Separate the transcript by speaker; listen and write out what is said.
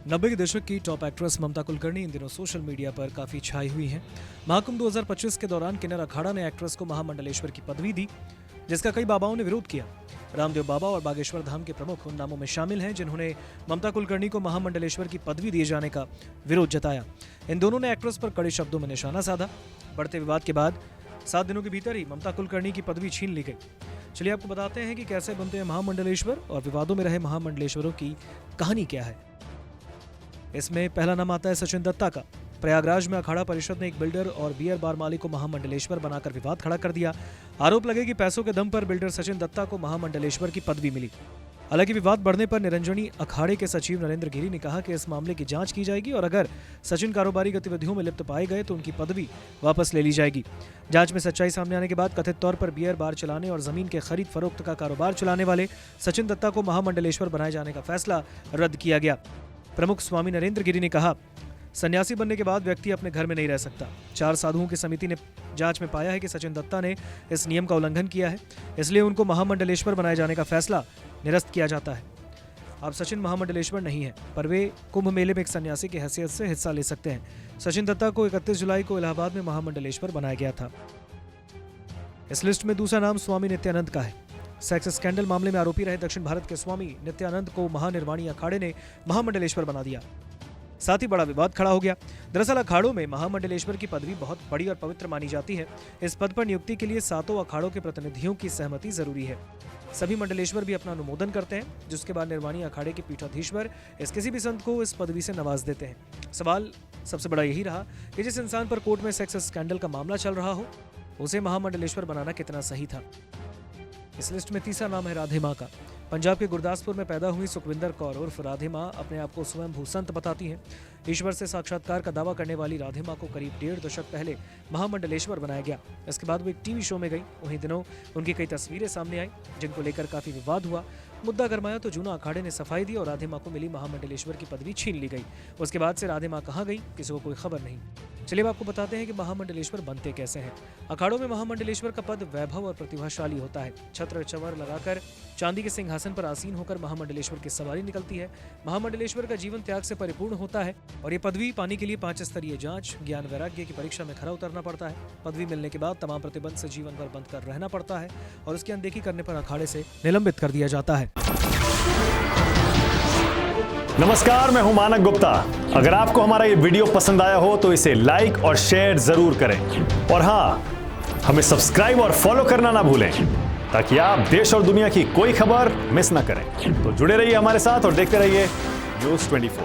Speaker 1: 90 के दशक की टॉप एक्ट्रेस ममता कुलकर्णी इन दिनों सोशल मीडिया पर काफी छाई हुई हैं। महाकुंभ 2025 के दौरान किन्नर अखाड़ा ने एक्ट्रेस को महामंडलेश्वर की पदवी दी, जिसका कई बाबाओं ने विरोध किया। रामदेव बाबा और बागेश्वर धाम के प्रमुख उन नामों में शामिल हैं जिन्होंने ममता कुलकर्णी को महामंडलेश्वर की पदवी दिए जाने का विरोध जताया। इन दोनों ने एक्ट्रेस पर कड़े शब्दों में निशाना साधा। बढ़ते विवाद के बाद 7 दिनों के भीतर ही ममता कुलकर्णी की पदवी छीन ली गई। चलिए आपको बताते हैं कि कैसे बनते हैं महामंडलेश्वर और विवादों में रहे महामंडलेश्वरों की कहानी क्या है। इसमें पहला नाम आता है सचिन दत्ता का। प्रयागराज में अखाड़ा परिषद ने एक बिल्डर और बियर बार मालिक को महामंडलेश्वर बनाकर विवाद खड़ा कर दिया। आरोप लगे कि पैसों के दम पर बिल्डर सचिन दत्ता को महामंडलेश्वर की पदवी मिली। हालांकि विवाद बढ़ने पर निरंजनी अखाड़े के सचिव नरेंद्र गिरी ने कहा कि इस मामले की जांच की जाएगी और अगर सचिन कारोबारी गतिविधियों में लिप्त पाए गए तो उनकी पदवी वापस ले ली जाएगी। जांच में सच्चाई सामने आने के बाद कथित तौर पर बियर बार चलाने और जमीन के खरीद फरोख्त का कारोबार चलाने वाले सचिन दत्ता को महामंडलेश्वर बनाए जाने का फैसला रद्द किया गया। प्रमुख स्वामी नरेंद्र गिरी ने कहा, सन्यासी बनने के बाद व्यक्ति अपने घर में नहीं रह सकता। 4 साधुओं की समिति ने जांच में पाया है कि सचिन दत्ता ने इस नियम का उल्लंघन किया है, इसलिए उनको महामंडलेश्वर बनाए जाने का फैसला निरस्त किया जाता है। अब सचिन महामंडलेश्वर नहीं है, पर वे कुंभ मेले में एक सन्यासी की हैसियत से हिस्सा ले सकते हैं। सचिन दत्ता को 31 जुलाई को इलाहाबाद में महामंडलेश्वर बनाया गया था। इस लिस्ट में दूसरा नाम स्वामी नित्यानंद का है। सेक्स स्कैंडल मामले में आरोपी रहे दक्षिण भारत के स्वामी नित्यानंद को महानिर्वाणी अखाड़े ने महामंडलेश्वर बना दिया। साथ ही बड़ा विवाद खड़ा हो गया। दरअसल अखाड़ों में महामंडलेश्वर की पदवी बहुत बड़ी और पवित्र मानी जाती है। इस पद पर नियुक्ति के लिए 7 अखाड़ों के प्रतिनिधियों की सहमति जरूरी है। सभी मंडलेश्वर भी अपना अनुमोदन करते हैं, जिसके बाद निर्वाणी अखाड़े के पीठाधीश्वर इस किसी भी संत को इस पदवी से नवाज देते हैं। सवाल सबसे बड़ा यही रहा कि जिस इंसान पर कोर्ट में सेक्स स्कैंडल का मामला चल रहा हो, उसे महामंडलेश्वर बनाना कितना सही था। इस लिस्ट में तीसरा नाम है राधे माँ का। पंजाब के गुरदासपुर में पैदा हुई सुखविंदर कौर उर्फ राधे माँ अपने आप को स्वयं भूसंत बताती हैं। ईश्वर से साक्षात्कार का दावा करने वाली राधे माँ को करीब 1.5 दशक पहले महामंडलेश्वर बनाया गया। इसके बाद वो एक टीवी शो में गई। उन्हीं दिनों उनकी कई तस्वीरें सामने आई, जिनको लेकर काफी विवाद हुआ। मुद्दा गरमाया तो जूना अखाड़े ने सफाई दी और राधे माँ को मिली महामंडलेश्वर की पदवी छीन ली गई। उसके बाद से राधे माँ कहाँ गई, किसी को कोई खबर नहीं। चलिए अब आपको बताते हैं कि महामंडलेश्वर बनते कैसे हैं। अखाड़ों में महामंडलेश्वर का पद वैभव और प्रतिभाशाली होता है। छत्र चवर लगाकर चांदी के सिंहासन पर आसीन होकर महामंडलेश्वर की सवारी निकलती है। महामंडलेश्वर का जीवन त्याग से परिपूर्ण होता है और ये पदवी पाने के लिए 5 स्तरीय जांच, ज्ञान वैराग्य की परीक्षा में खरा उतरना पड़ता है। पदवी मिलने के बाद तमाम प्रतिबंध से जीवन भर बंद कर रहना पड़ता है और उसकी अनदेखी करने पर अखाड़े से निलंबित कर दिया जाता है।
Speaker 2: नमस्कार, मैं हूं मानक गुप्ता। अगर आपको हमारा ये वीडियो पसंद आया हो तो इसे लाइक और शेयर जरूर करें और हाँ, हमें सब्सक्राइब और फॉलो करना ना भूलें ताकि आप देश और दुनिया की कोई खबर मिस ना करें। तो जुड़े रहिए हमारे साथ और देखते रहिए न्यूज़ 24।